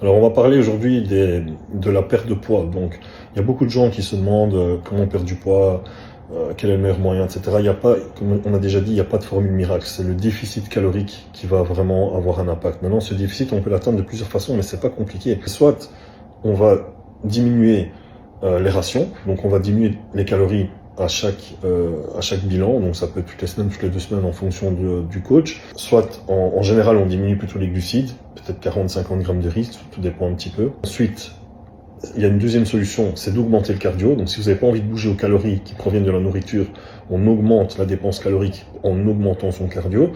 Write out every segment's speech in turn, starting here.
Alors on va parler aujourd'hui de la perte de poids. Donc il y a beaucoup de gens qui se demandent comment perdre du poids, quel est le meilleur moyen, etc. Il y a pas, comme on a déjà dit, il n'y a pas de formule miracle. C'est le déficit calorique qui va vraiment avoir un impact. Maintenant, ce déficit, on peut l'atteindre de plusieurs façons, mais c'est pas compliqué. Soit on va diminuer les rations, donc on va diminuer les calories à chaque bilan, donc ça peut être toutes les semaines, toutes les 2 semaines en fonction du coach. Soit en général on diminue plutôt les glucides, peut-être 40-50 grammes de riz, tout dépend un petit peu. Ensuite, il y a une deuxième solution, c'est d'augmenter le cardio. Donc si vous n'avez pas envie de bouger aux calories qui proviennent de la nourriture, on augmente la dépense calorique en augmentant son cardio.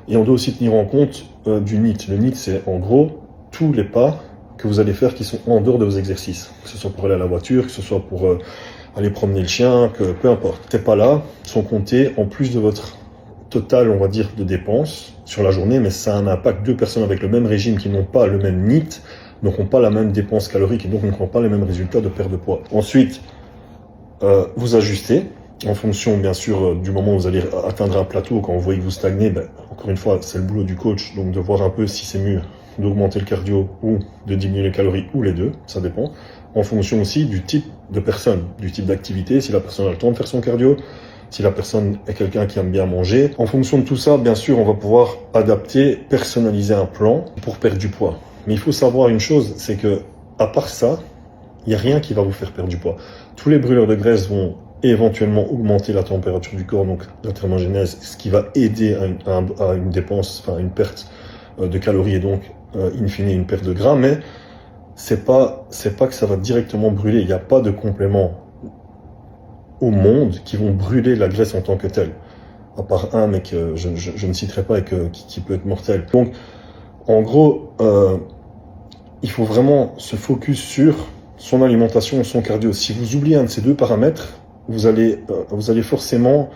Et on doit aussi tenir en compte du NEAT. Le NEAT, c'est en gros tous les pas que vous allez faire qui sont en dehors de vos exercices. Que ce soit pour aller à la voiture, que ce soit pour aller promener le chien, que peu importe. Ces pas-là sont comptés en plus de votre total, on va dire, de dépenses sur la journée, mais ça a un impact. 2 personnes avec le même régime qui n'ont pas le même NEAT n'auront pas la même dépense calorique et donc n'auront pas les mêmes résultats de perte de poids. Ensuite, vous ajustez en fonction, bien sûr, du moment où vous allez atteindre un plateau. Quand vous voyez que vous stagnez, encore une fois, c'est le boulot du coach, donc de voir un peu si c'est mieux d'augmenter le cardio ou de diminuer les calories, ou les deux, ça dépend. En fonction aussi du type de personne, du type d'activité, si la personne a le temps de faire son cardio, si la personne est quelqu'un qui aime bien manger. En fonction de tout ça, bien sûr, on va pouvoir adapter, personnaliser un plan pour perdre du poids. Mais il faut savoir une chose, c'est que à part ça, il n'y a rien qui va vous faire perdre du poids. Tous les brûleurs de graisse vont éventuellement augmenter la température du corps, donc la thermogénèse, ce qui va aider à une dépense, enfin une perte de calories et donc in fine une perte de gras, mais c'est pas que ça va directement brûler. Il n'y a pas de compléments au monde qui vont brûler la graisse en tant que telle, à part un, mais que je ne citerai pas et qui peut être mortel. Donc, en gros, il faut vraiment se focus sur son alimentation, son cardio. Si vous oubliez un de ces 2 paramètres, vous allez forcément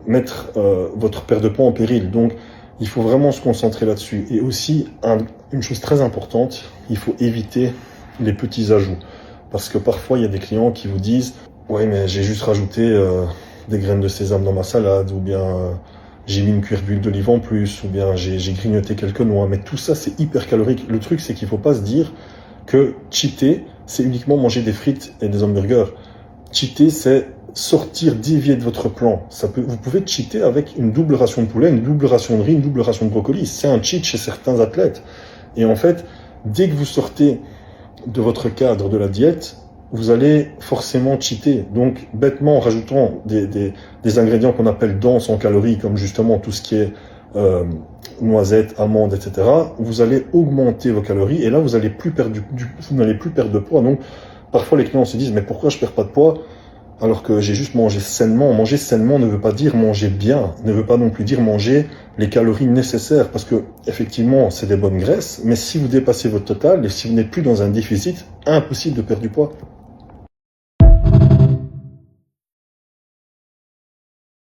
mettre votre perte de poids en péril. Donc, il faut vraiment se concentrer là-dessus. Et aussi, une chose très importante, il faut éviter les petits ajouts. Parce que parfois, il y a des clients qui vous disent « Ouais, mais j'ai juste rajouté des graines de sésame dans ma salade » ou bien j'ai mis une cuillère d'huile d'olive en plus, ou bien j'ai grignoté quelques noix. Mais tout ça, c'est hyper calorique. Le truc, c'est qu'il ne faut pas se dire que cheater, c'est uniquement manger des frites et des hamburgers. Cheater, c'est sortir, dévier de votre plan. Vous pouvez cheater avec une double ration de poulet, une double ration de riz, une double ration de brocoli. C'est un cheat chez certains athlètes. Et en fait, dès que vous sortez de votre cadre de la diète, vous allez forcément cheater. Donc, bêtement, en rajoutant des ingrédients qu'on appelle denses en calories, comme justement tout ce qui est noisettes, amandes, etc., vous allez augmenter vos calories et là, vous n'allez plus perdre de poids. Donc, parfois, les clients se disent « Mais pourquoi je ne perds pas de poids ?» alors que j'ai juste mangé sainement. Manger sainement ne veut pas dire manger bien, ne veut pas non plus dire manger les calories nécessaires, parce que effectivement c'est des bonnes graisses, mais si vous dépassez votre total et si vous n'êtes plus dans un déficit, impossible de perdre du poids.